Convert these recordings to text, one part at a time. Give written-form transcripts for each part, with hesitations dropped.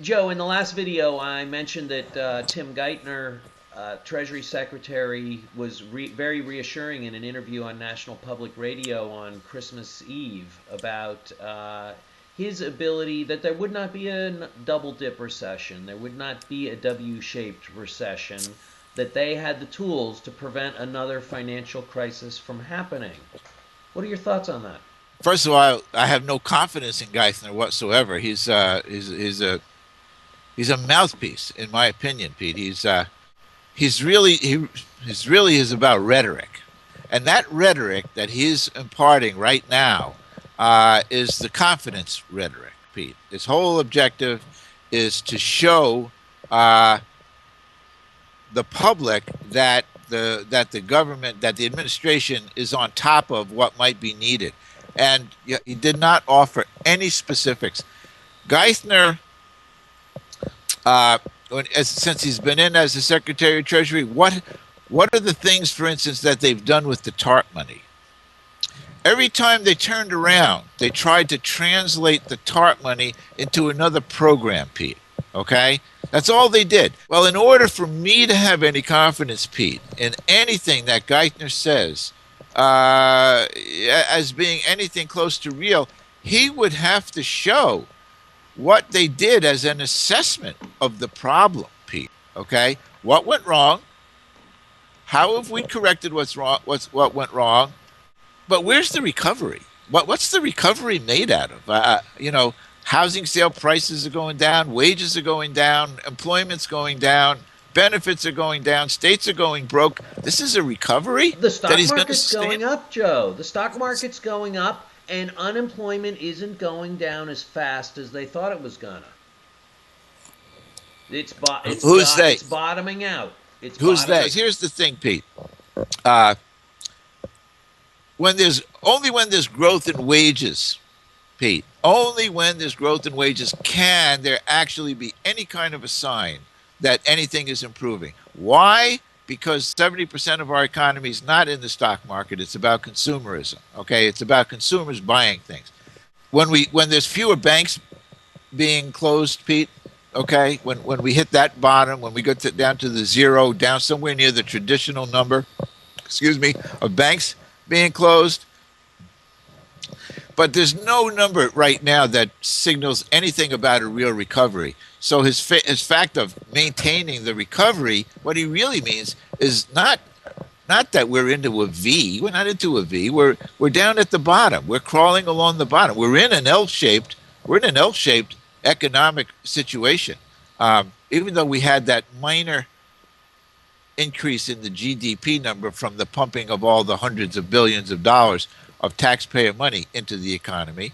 Joe, in the last video, I mentioned that Tim Geithner, Treasury Secretary, was very reassuring in an interview on National Public Radio on Christmas Eve about his ability that there would not be a double dip recession, there would not be a W-shaped recession, that they had the tools to prevent another financial crisis from happening. What are your thoughts on that? First of all, I have no confidence in Geithner whatsoever. He's a mouthpiece, in my opinion, Pete. He's really is about rhetoric, and that rhetoric that he's imparting right now is the confidence rhetoric, Pete. His whole objective is to show uh, the public that the government, that the administration is on top of what might be needed, and he did not offer any specifics. Geithner, uh, since he's been in as the Secretary of Treasury, what are the things, for instance, that they've done with the TARP money? Every time they turned around, they tried to translate the TARP money into another program, Pete. Okay? That's all they did. Well, in order for me to have any confidence, Pete, in anything that Geithner says as being anything close to real, he would have to show what they did as an assessment of the problem, Pete. Okay? What went wrong? How have we corrected what's wrong? What went wrong? But where's the recovery? What's the recovery made out of? Housing sale prices are going down, wages are going down, employment's going down, benefits are going down, states are going broke. This is a recovery The that stock he's going to market's sustain. going up, Joe. The stock market's going up, and unemployment isn't going down as fast as they thought it was gonna. Who's they? It's bottoming out. It's Who's bottoming. they? Here's the thing, Pete. Uh, when there's growth in wages, Pete, only when there's growth in wages can there actually be any kind of a sign that anything is improving. Why? Because 70% of our economy is not in the stock market. It's about consumerism. Okay, it's about consumers buying things. When there's fewer banks being closed, Pete. Okay, when we hit that bottom, when we down to the zero, down somewhere near the traditional number, excuse me, of banks being closed, but there's no number right now that signals anything about a real recovery. So his fact of maintaining the recovery, what he really means is not that we're into a V. We're not into a V. We're down at the bottom. We're crawling along the bottom. We're in an L-shaped economic situation. Even though we had that minor increase in the GDP number from the pumping of all the hundreds of billions of dollars of taxpayer money into the economy,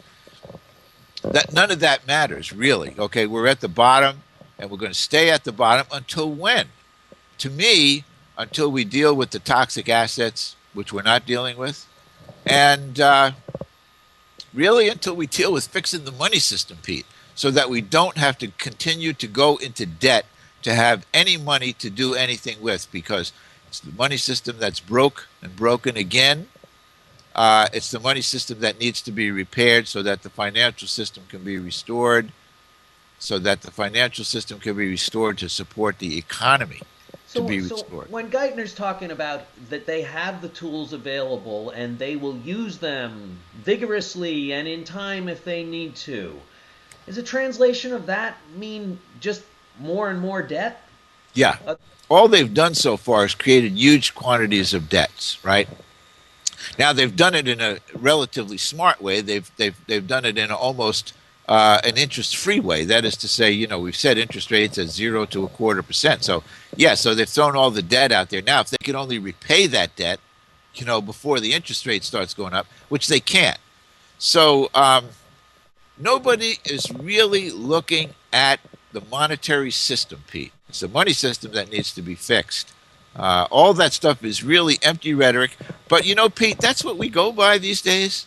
that none of that matters really. Okay, we're at the bottom, and we're going to stay at the bottom until when? To me, until we deal with the toxic assets, which we're not dealing with, and really until we deal with fixing the money system, Pete, so that we don't have to continue to go into debt to have any money to do anything with, because it's the money system that's broke and broken again. It's the money system that needs to be repaired so that the financial system can be restored, to support the economy to So, be so restored. when Geithner's talking about that they have the tools available and they will use them vigorously and in time if they need to, is a translation of that mean just more and more debt? Yeah. Uh, All they've done so far is created huge quantities of debts, right? Now they've done it in a relatively smart way. They've done it in almost an interest-free way. That is to say, we've set interest rates at 0 to 0.25%. So yeah, so they've thrown all the debt out there. Now, if they could only repay that debt, before the interest rate starts going up, which they can't. So nobody is really looking at the monetary system, Pete. It's the money system that needs to be fixed. All that stuff is really empty rhetoric. But Pete, that's what we go by these days.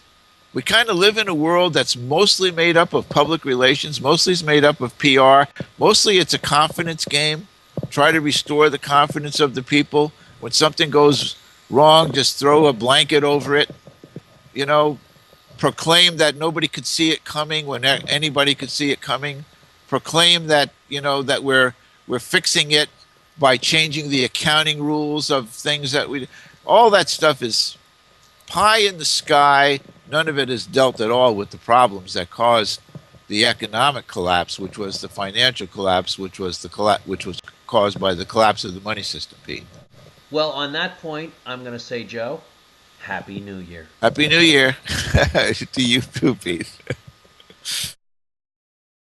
We kind of live in a world that's mostly made up of public relations, mostly is made up of PR, mostly it's a confidence game. Try to restore the confidence of the people. When something goes wrong, just throw a blanket over it. You know, proclaim that nobody could see it coming when anybody could see it coming. proclaim that that we're fixing it by changing the accounting rules of things that we all that stuff is pie in the sky. None of it has dealt at all with the problems that caused the economic collapse, which was the financial collapse, which was caused by the collapse of the money system, Pete. Well, on that point, I'm going to say, Joe, Happy New Year. Happy New Year to you too, Pete.